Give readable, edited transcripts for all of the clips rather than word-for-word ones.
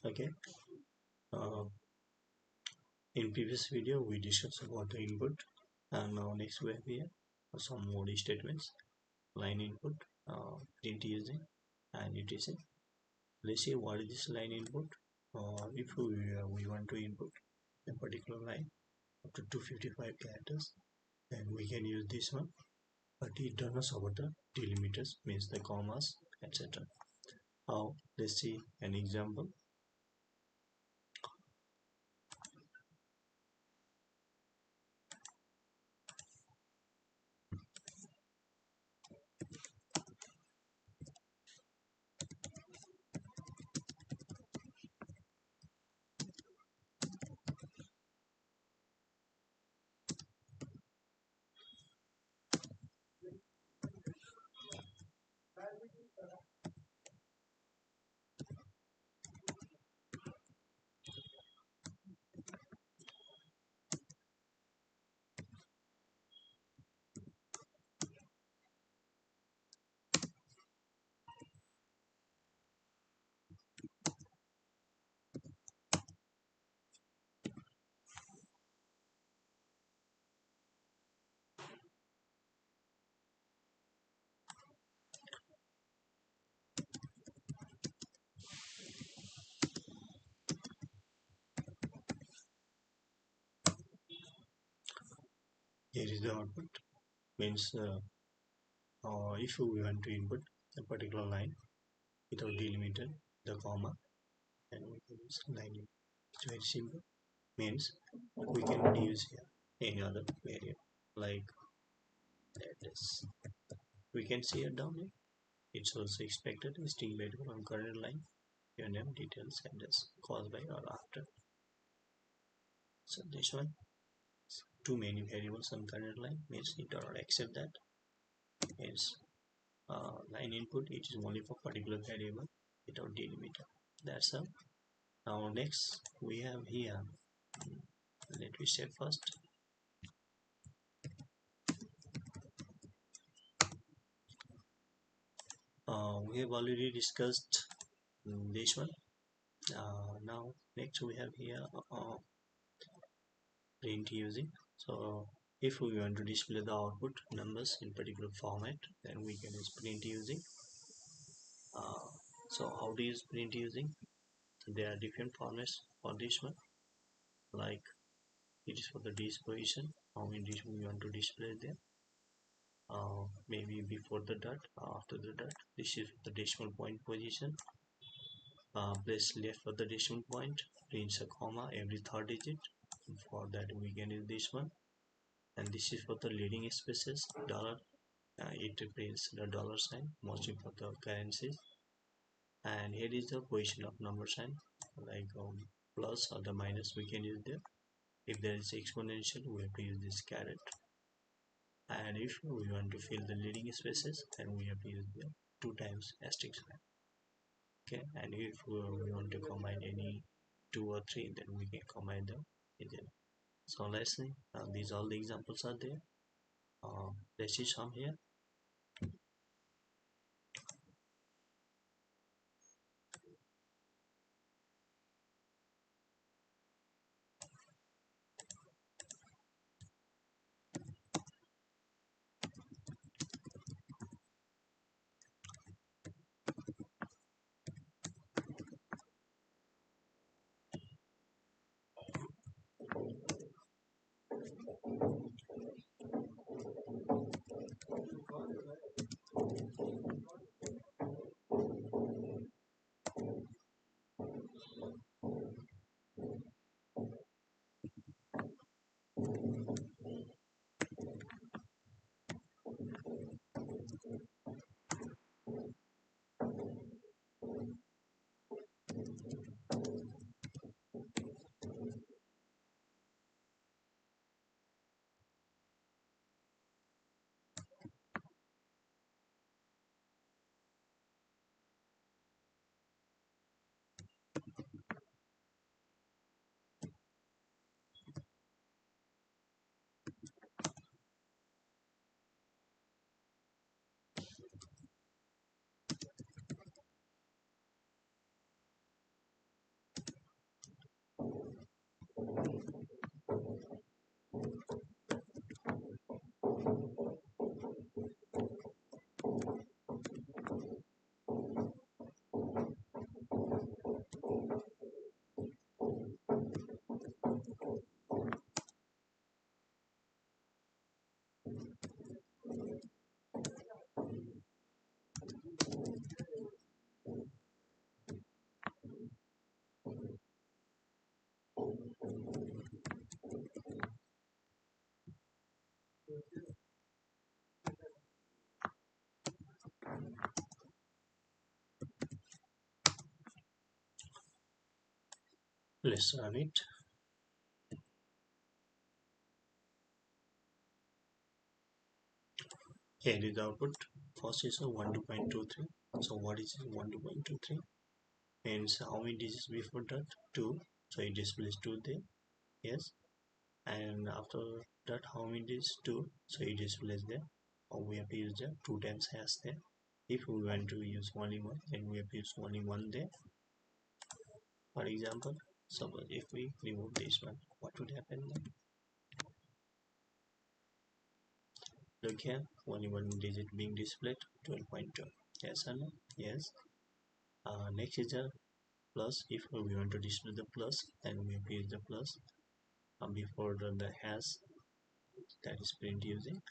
Okay. uh, in previous video we discussed about the input, and now next we have here some more statements: line input, print using, and etc. Let's see what is this line input. If we want to input a particular line up to 255 characters, then we can use this one, but it does not support the delimiters, means the commas, etc. Now let's see an example. Here is the output, means if we want to input a particular line without delimiter, the comma, and we can use line input. It's very simple, means we can use here any other variable, like that is, we can see it down here. It's also expected string variable on current line, your name, details, address, caused by or after. So this one, too many variables on current line, means it does not accept that. Means line input, it is only for particular variable without delimiter. That's all. Now next we have here, let me say first, we have already discussed this one. Now next we have here print using. So if we want to display the output numbers in particular format, then we can use print using. So how to use print using? There are different formats for this one, like it is for the disposition, how many we want to display there, maybe before the dot, after the dot. This is the decimal point position, place left for the decimal point, prints a comma every third digit. For that we can use this one. And this is for the leading spaces, dollar, it prints the dollar sign, mostly for the currencies. And here is the position of number sign, like plus or the minus we can use there. If there is exponential, we have to use this caret. And if we want to fill the leading spaces, then we have to use the 2 times asterisk sign. Okay, and if we want to combine any 2 or 3, then we can combine them again. So let's see, these all the examples are there. Let's see some here. Let's run it. Here is the output. First is a 12.23. So what is 12.23? Means how many digits before that? 2. So it displays 2 there. Yes. And after that, how many digits? 2. So it displays there. Or we have to use the 2 times hash there. If we want to use only 1, then we have to use only 1 there. For example, suppose if we remove this one, what would happen then? Look here, only one digit being displayed, 12.2. Yes or no? Yes. Next is the plus. If we want to display the plus, then we have to use the plus before the hash, that is print using.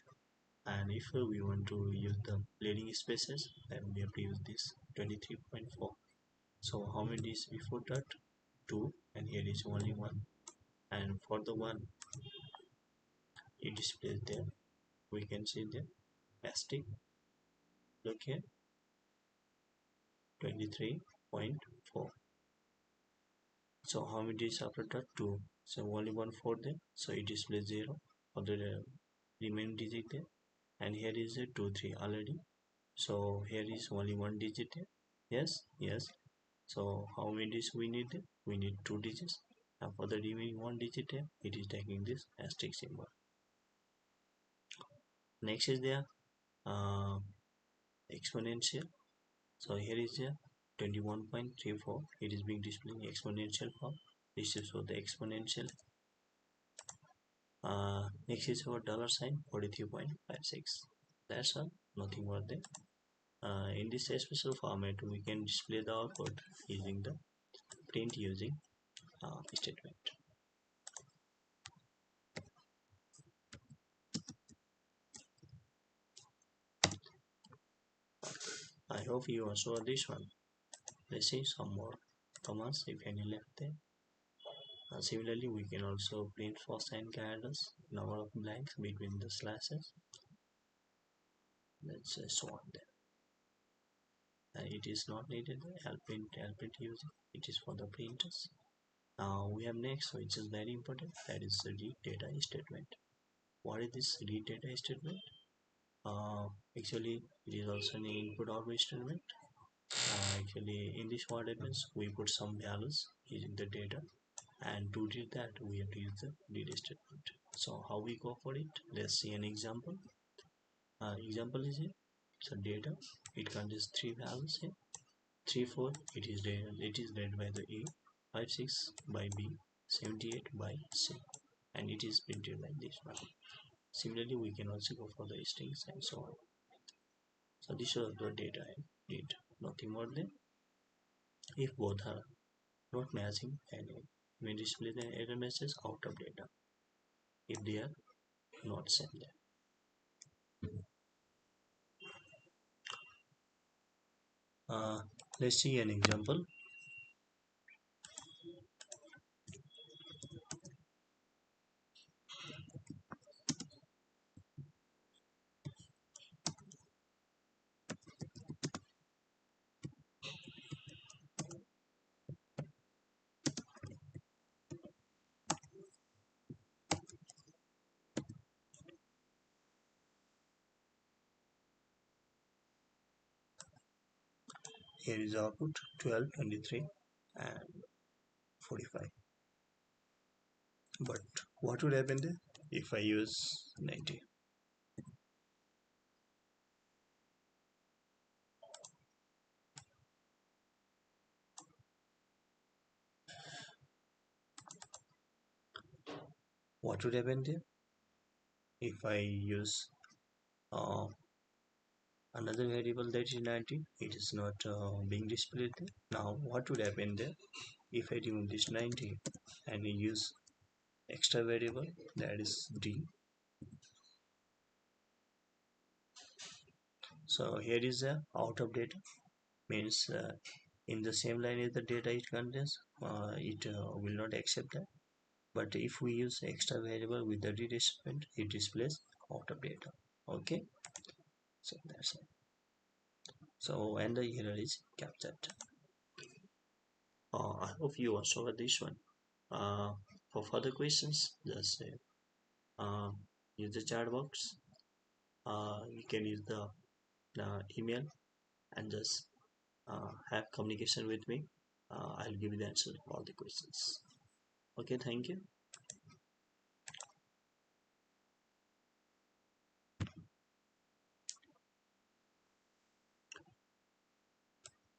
And if we want to use the leading spaces, then we have to use this 23.4. So how many is before that? 2, and here is only 1. And for the 1, it displays there. We can see the asterisk. Look here, 23.4. So how many is after that? 2. So only 1 for them. So it displays 0 for the remaining digit there. And here is a 2, 3 already. So here is only 1 digit there. Yes, yes. So how many digits we need there? We need 2 digits. And for the remaining 1 digit there, it is taking this asterisk symbol. Next is there exponential. So here is the 21.34. It is being displayed in exponential form. This is for the exponential. Next is our dollar sign 43.56. That's all, nothing more there. In this special format, we can display the output using the print using statement. I hope you also saw this one. Let's see some more commands if any left there. Similarly, we can also print for sign characters, number of blanks between the slashes. Let's show on there. It is not needed. I'll print using. It is for the printers. Now we have next, which is very important. That is the read data statement. What is this read data statement? Actually, it is also an input output statement. Actually, in this what happens, we put some values using the data, and to read that we have to use the read statement. So how we go for it? Let's see an example. Example is here. So data, it contains 3 values here. 3, 4, it is read by the A, 5, 6 by B, 78 by C, and it is printed like this one. Similarly, we can also go for the strings and so on. So this is the data I need, nothing more than. If both are not matching, and we display the error message out of data if they are not same there. Let's see an example. Here is output 12, 23 and 45. But what would happen there if I use 90? what would happen there if I use uh, another variable that is 19? It is not being displayed there. Now what would happen there if I remove this 19 and use extra variable that is d? So here is a out of data, means in the same line as the data it contains, it will not accept that. But if we use extra variable with the redisplacement, it displays out of data. Okay, so that's it. So and the error is captured. I hope you also got this one. For further questions, just use the chat box. You can use the email and just have communication with me. I'll give you the answer to all the questions. Okay, thank you.